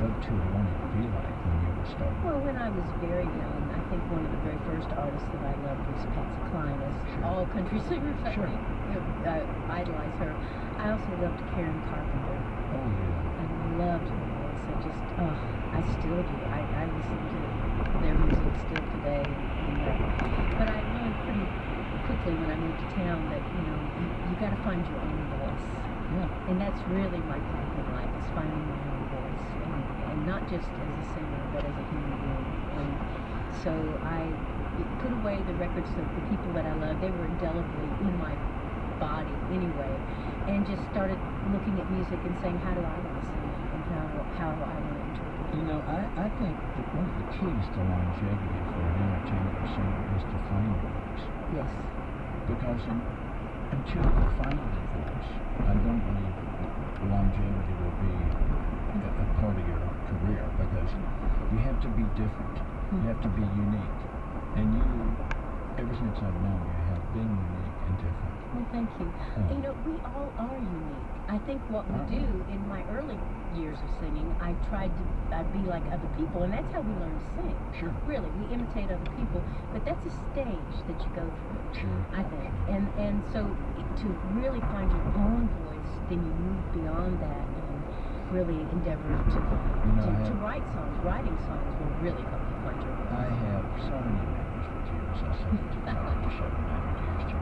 go to or wanted to be like when you were starting? Well, when I was very young, I think one of the very first artists that I loved was Patsy Cline, as Sure. all country singers, I Sure. think, idolize her. I also loved Karen Carpenter. Oh, yeah. I loved her voice. I still do. I listen to their music still today. But I learned pretty quickly when I moved to town that, you got to find your own voice. Yeah. And that's really my path in life, is finding my own voice. And not just as a singer, but as a human being. And so I put away the records of the people that I loved. They were indelibly in my body anyway. And just started looking at music and saying, how do I want to sing it? And how do I want to interpret it? I think that one of the keys to longevity for an entertainer or singer is to find your voice. Yes. Because until you find your voice, I don't believe longevity will be a part of your career, because you have to be different. You have to be unique. And you, ever since I've known you, have been unique and different. Well, thank you. We all are unique. I think what we do in my early years of singing, I tried to be like other people, and that's how we learn to sing. Sure. Really, we imitate other people, but that's a stage that you go through. Sure. I think, and so to really find your own voice, then you move beyond that and really endeavor to write songs. Writing songs will really help you find your voice. I have so many memories with you, as I said at the top of the show, and I introduced you.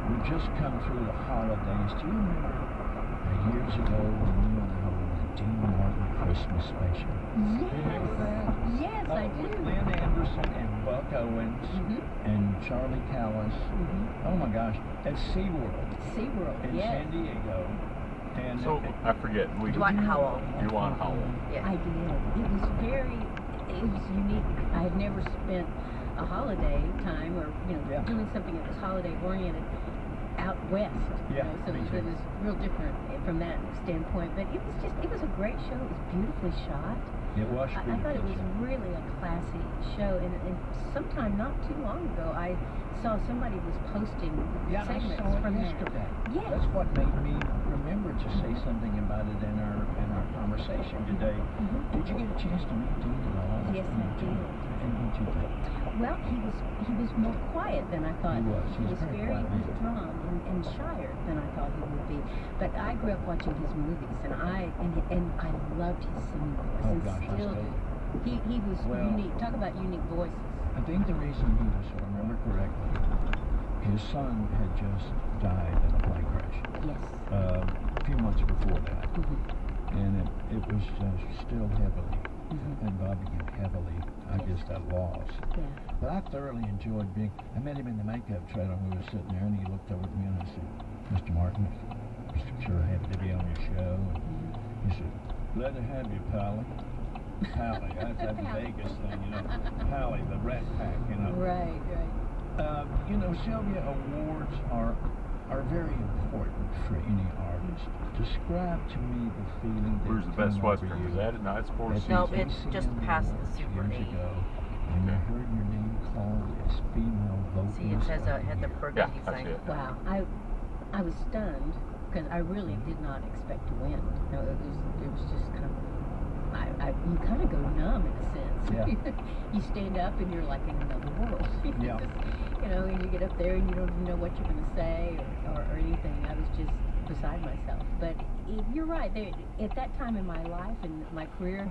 We've just come through the holidays. Do you remember years ago when you and I were in the Dean Martin Christmas special? Yes, I do. With Lynn Anderson and Buck Owens and Charlie Callis. Oh my gosh, at SeaWorld in San Diego. And So I forget. Dwight Howell. Dwight Howell. Yeah. I did. It was unique. I had never spent a holiday time or, doing something that was holiday oriented out west. Yeah, So me it too. was real different from that standpoint. But it was a great show. It was beautifully shot. It was I thought it was really a classy show, and sometime not too long ago, I saw somebody was posting segments I saw it from yesterday. that. Yes. That's what made me remember to say something about it in our conversation today. Did you get a chance to meet Dean at all? Yes, I did. And what you think? Well, he was more quiet than I thought. He was. He was very very quiet. withdrawn and shyer than I thought he would be. But I grew up watching his movies, and I loved his singing voice. Oh, and gosh, I still still do. He was unique. Talk about unique voices. I think the reason he was, if I remember correctly, his son had just died in a plane crash. Yes. A few months before that. And it was still heavily, and Bobby heavily, I guess, that loss. Yeah. But I thoroughly enjoyed I met him in the makeup trailer, and we were sitting there, and he looked over at me, and I said, Mr. Martin, sure happy to be on your show. And he said, glad to have you, Pally. Pally, that's that Vegas thing, Pally, the Rat Pack, Right. Sylvia, awards are very important for any artist. Describe to me the feeling that Where's the Best came over Western? you Is that at Night Sports? No, it's just past the Super years 8. ago, when you heard your name called as female vocalist. See, it says it had the burgundy Yeah, I see sign. it. Wow. I was stunned because I really did not expect to win. It was just kind of. You kind of go numb in a sense. Yeah. You stand up and you're like in another world. Yeah. And you get up there and you don't even know what you're going to say or anything. I was just beside myself. But you're right. At that time in my life and my career,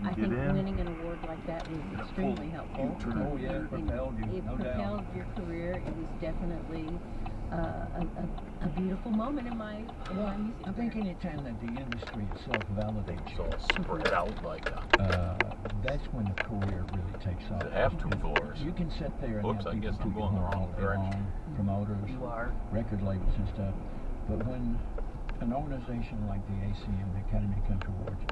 I think winning an award like that was extremely helpful. Oh, yeah, it propelled you, It no doubt. propelled your career. It was definitely a beautiful moment in my music I think career. anytime that the industry itself validates So you, spread out like that's when the career really takes off. Does it have 2 floors? You can sit there and Oops, have I people guess I'm toot going the your horn wrong all day direction. long, promoters, You are. record labels and stuff. But when an organization like the ACM, the Academy of Country Awards,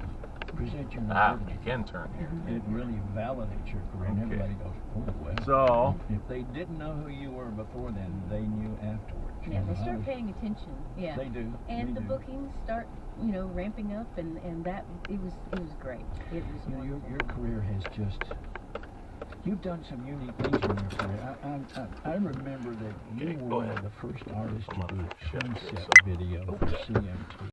presents you an award, you can turn here. it really validates your career, and Okay. everybody goes, oh, well. So, If they didn't know who you were before then, they knew afterwards. Yeah, they start paying attention. Yeah. They do. And they the do. bookings start, ramping up, and that it was great. It was wonderful. Your career has just. You've done some unique things in your career. I remember that you Okay, go were ahead. the first artist I'm to do gonna a shut this concept up. video for CMT.